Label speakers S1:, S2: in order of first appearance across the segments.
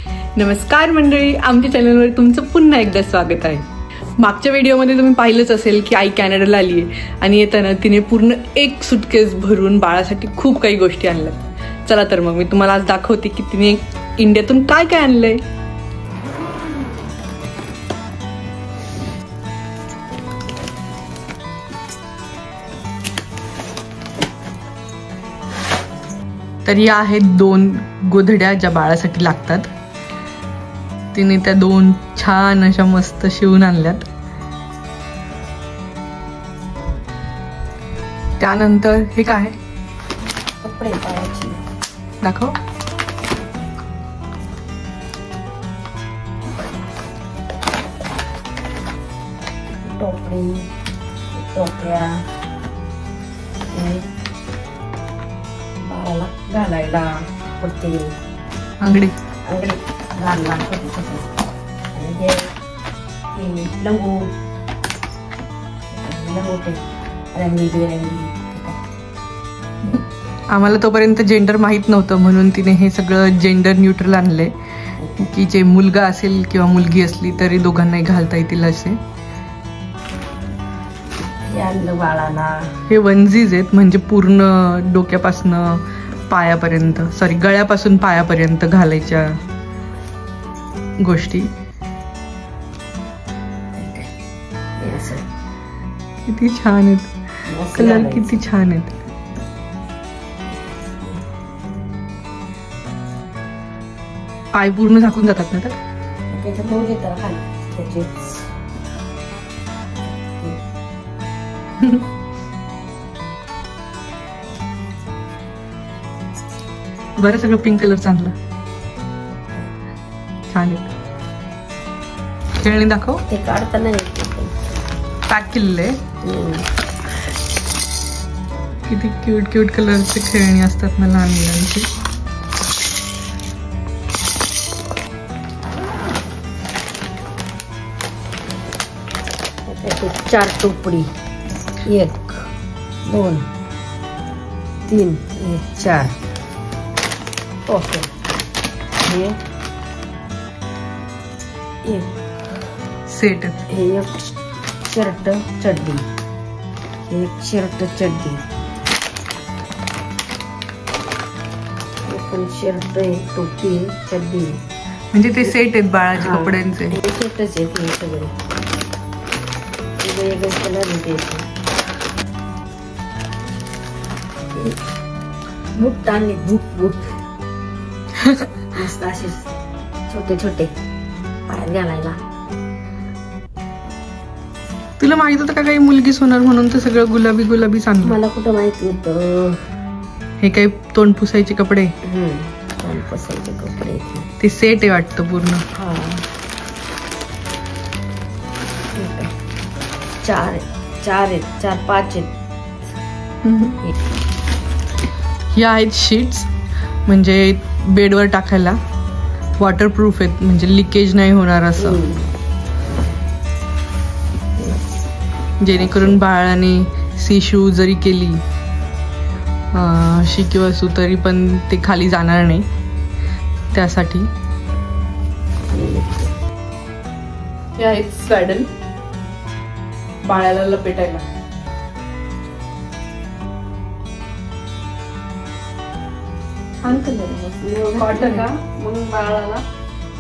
S1: नमस्कार मंडळी, आमच्या चॅनलवर तुमचं पुन्हा एकदा स्वागत आहे. मागच्या व्हिडिओमध्ये तुम्ही पाहिलंच असेल की आई कॅनडाला आली आहे आणि येताना तिने पूर्ण एक सुटकेस भरून बाळासाठी खूप काही गोष्टी आणल्या. चला तर मग मी तुम्हाला आज दाखवते की तिने इंडियातून काय काय आणलंय. तर या आहेत 2 गोधड्या ज्या बाळासाठी लागतात. तिने त्या 2 छान अशा मस्त शिवून आणल्यात. त्यानंतर हे काय
S2: कपडे पायाची
S1: दाखव.
S2: टोपडी टोप्या बाळाला घालायला पडते.
S1: अंगडी
S2: लहान लहान आणि हे लंगोटे रंगीबेरंगी.
S1: आम्हाला तोपर्यंत जेंडर माहित नव्हतं म्हणून तिने हे सगळं जेंडर न्यूट्रल आणले की जे मुलगा असेल किंवा मुलगी असली तरी दोघांनाही घालता येतील असे.
S2: बाळाला
S1: हे वनजीज आहेत, म्हणजे पूर्ण डोक्यापासून पायापर्यंत गळ्यापासून पायापर्यंत घालायच्या गोष्टी. किती छान आहेत, कलर किती छान आहेत. पाय पूर्ण झाकून जातात ना तर बरं. सगळं पिंक कलर चांगला छान आहे. खेळणी दाखव.
S2: ते काढताना
S1: पॅक केलेले किती क्यूट क्यूट कलरचे खेळणी असतात ना लहान मुलांची.
S2: चार टोपडी 1 2 3 4 ओके. हे
S1: सेट
S2: हे एक शर्ट चड्डी, एक शर्ट चड्डी, पण शर्ट एक टोपी चड्डी.
S1: म्हणजे ते सेट आहेत बाळाच्या कपड्यांचे.
S2: हे सेटच आहेत हे सगळे. वेगवेगळे कलर येते. बूट आणले बूट मस्त असे छोटे छोटे पायात घालायला.
S1: तुला माहित होतं का काही मुलगीच होणार म्हणून तर सगळं गुलाबी गुलाबी सांग.
S2: मला कुठं माहिती होतं.
S1: हे काही तोंड पुसायचे कपडे.
S2: तोंड पुसायचे कपडे
S1: ते सेट आहे वाटतं पूर्ण.
S2: हा 4-5 आहेत.
S1: ह्या आहेत शीट्स, म्हणजे बेडवर टाकायला. वॉटरप्रूफ आहेत, म्हणजे लिकेज नाही होणार असं, जेणेकरून बाळाने सी-शू जरी केली अशी किंवा असू तरी पण ते खाली जाणार नाही त्यासाठी. हे आहेत स्वॅडल बाळाला लपेटायला.
S2: छान कलर कॉटन का. मग बाळाला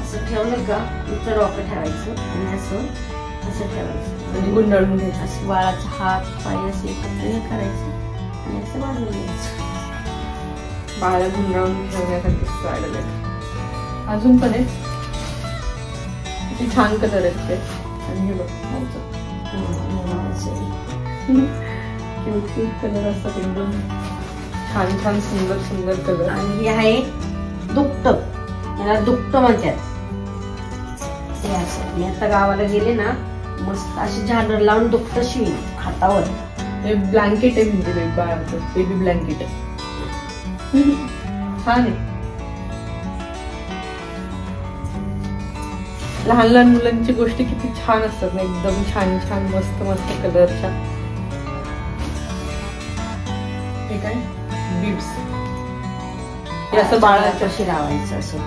S2: असं ठेवलं का इथं डोकं ठेवायचं आणि असं ठेवायचं
S1: म्हणजे गुंडाळून घ्यायचं.
S2: असं बाळाचा हात पाय असे एकत्र हे करायचं आणि असं बांधून घ्यायचं.
S1: बाळाला गुंडाळून ठेवण्यासाठी स्वॅडल आहे. अजून पण आहेत, किती छान कलर आहेत ते. आणि हे बघ क्यूट क्यूट कलर असतात, एकदम छान छान सुंदर सुंदर कलर.
S2: आणि हे आहे दुपट, याला दुपट म्हणतात. हे असं मी आता गावाला गेले ना मस्त अशी झाडर लावून दुपट शिवीन हातावर.
S1: हे ब्लँकेट आहे, म्हणजे बाळाचं बेबी ब्लँकेट आहे. छान आहे. लहान लहान मुलांची गोष्टी किती छान असतात ना, एकदम छान छान मस्त मस्त कलरच्या. हे काय बीड्स, हे असं बाळाच्या
S2: कशी लावायचं असं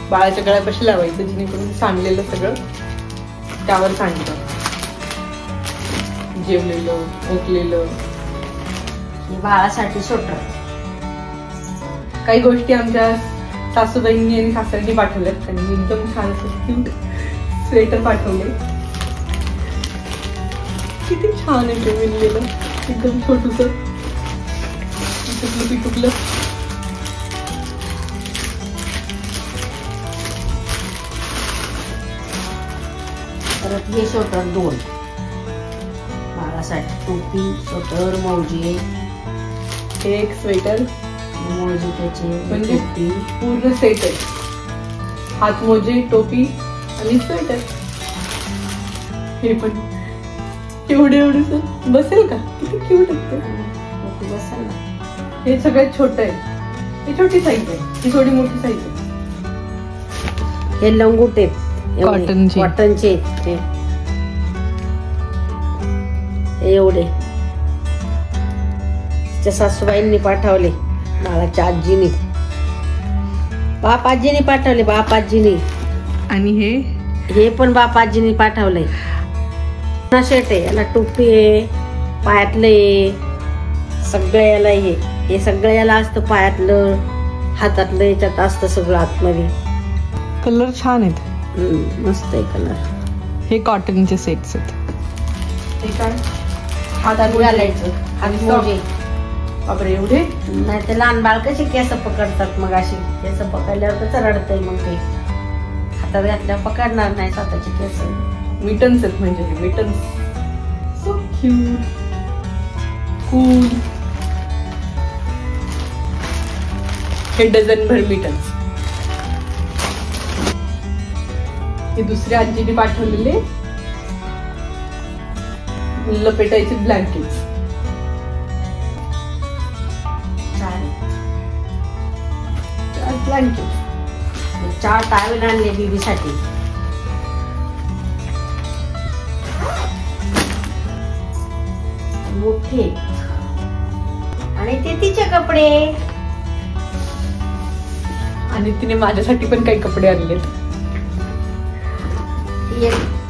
S1: बाळाच्या गळ्यापाशी लावायचं, जेणेकरून सांडलेलं सगळं त्यावर सांडतं, जेवलेलं ओकलेलं.
S2: हे बाळासाठी स्वेटर.
S1: काही गोष्टी आमच्या सासूबाईंनी आणि सासऱ्यांनी पाठवल्यात. त्यांनी एकदम छान असं क्यूट स्वेटर पाठवले. किती छान आहे ते विणलेलं, एकदम छोटूस पिटुकलं.
S2: परत हे स्वेटर 2 बाळासाठी, टोपी, स्वेटर, मोजे.
S1: हे एक स्वेटर,
S2: मोजे त्याचे,
S1: म्हणजे
S2: टोपी
S1: पूर्ण सेट आहे. हात मोजे, टोपी आणि स्वेटर. हे पण एवढे एवढं बसेल का? किती क्यूट असते.
S2: बसेल ना.
S1: हे सगळ्यात छोटं आहे. हे छोटी साईज आहे, ही थोडी मोठी साईज आहे.
S2: हे लंगूट आहेत, कॉटनचे. हे एवढे तिच्या सासूबाईंनी पाठवले, बाळाच्या आजीनी, बापाजीनी पाठवले, बापाजीनी.
S1: आणि
S2: हे पण बापाजीनी पाठवलंय. शर्ट आहे, याला टोपी आहे, पायातलं आहे, सगळं याला हे सगळं याला असतं, पायातलं हातातलं याच्यात असतं सगळं आतमध्ये.
S1: कलर छान आहेत,
S2: मस्त आहे कलर.
S1: हे कॉटनचे सेट्स आहेत. हे काय
S2: हातात घालायचं, हात मोजे.
S1: बापरे एवढे.
S2: नाही तर लहान बाळ कशी केस पकडतात, मग अशी केस पकडल्यावर कसं रडतंय, मग ते हातात घातल्यावर पकडणार नाही स्वतःची केस.
S1: मिटन्स आहेत, म्हणजे हे मिटन्स. So cute, cool. हे डझनभर मिटन्स. हे दुसऱ्या आजीने पाठवलेले लपेटायचे ब्लँकेट्स. 4 ब्लँकेट.
S2: 4 टावेल आणले बेबीसाठी. मोठे. आणि ते तिचे कपडे.
S1: आणि तिने माझ्यासाठी पण काही कपडे आणले.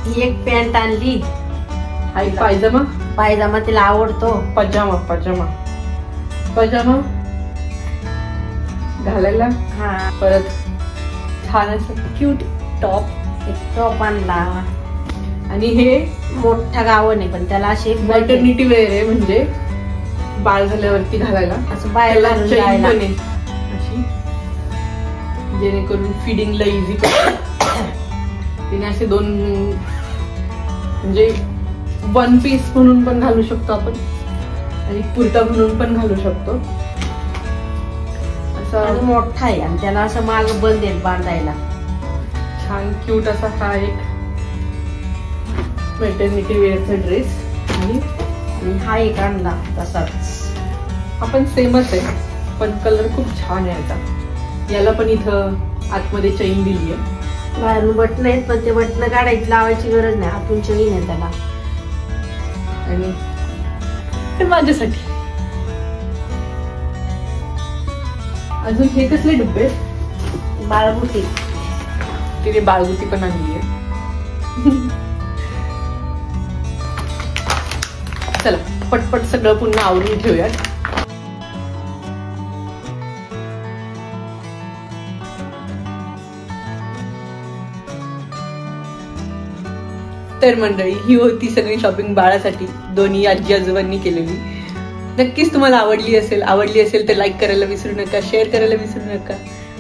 S2: ही एक पॅन्ट आणली.
S1: आई पायजमा.
S2: पायजमा तिला आवडतो.
S1: पजामा पजामा पजामा घालायला. परत छान असं क्यूट टॉप.
S2: एक टॉप आणला.
S1: आणि हे
S2: मोठा गावन आहे, पण त्याला असे
S1: मॅटर्निटी वेअर आहे, म्हणजे बाळ झाल्यावरती घालायला.
S2: असं बाहेर
S1: अशी, जेणेकरून फिडिंगला इझी पडेल. तिने असे 2, म्हणजे 1 पीस म्हणून पण घालू शकतो आपण, आणि कुर्ता म्हणून पण घालू शकतो.
S2: असं मोठा आहे, आणि त्याला असं माग बंद आहे बांधायला.
S1: छान क्यूट असा हा एक मॅटर्निटी वेअरचा ड्रेस. आणि
S2: हा एक आणला तसाच.
S1: आपण सेमच आहे, पण कलर खूप छान आहे याचा. याला पण इथं आतमध्ये चैन दिली आहे.
S2: बाहेरून बटन आहेत, पण ते बटन काढायची लावायची गरज नाही, आतून चैन आहे त्याला.
S1: आणि ते माझ्यासाठी. अजून हे कसले डब्बे?
S2: बाळगुटी.
S1: तिने बाळगुटी पण आणली आहे. चला पटपट सगळं पुन्हा आवरून घेऊयात. तर मंडळी, ही होती सगळी शॉपिंग बाळासाठी दोन्ही आजी आजोबांनी केलेली. नक्कीच तुम्हाला आवडली असेल तर लाईक करायला विसरू नका, शेअर करायला विसरू नका.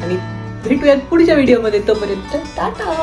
S1: आणि भेटूयात पुढच्या व्हिडिओमध्ये. तोपर्यंत टाटा.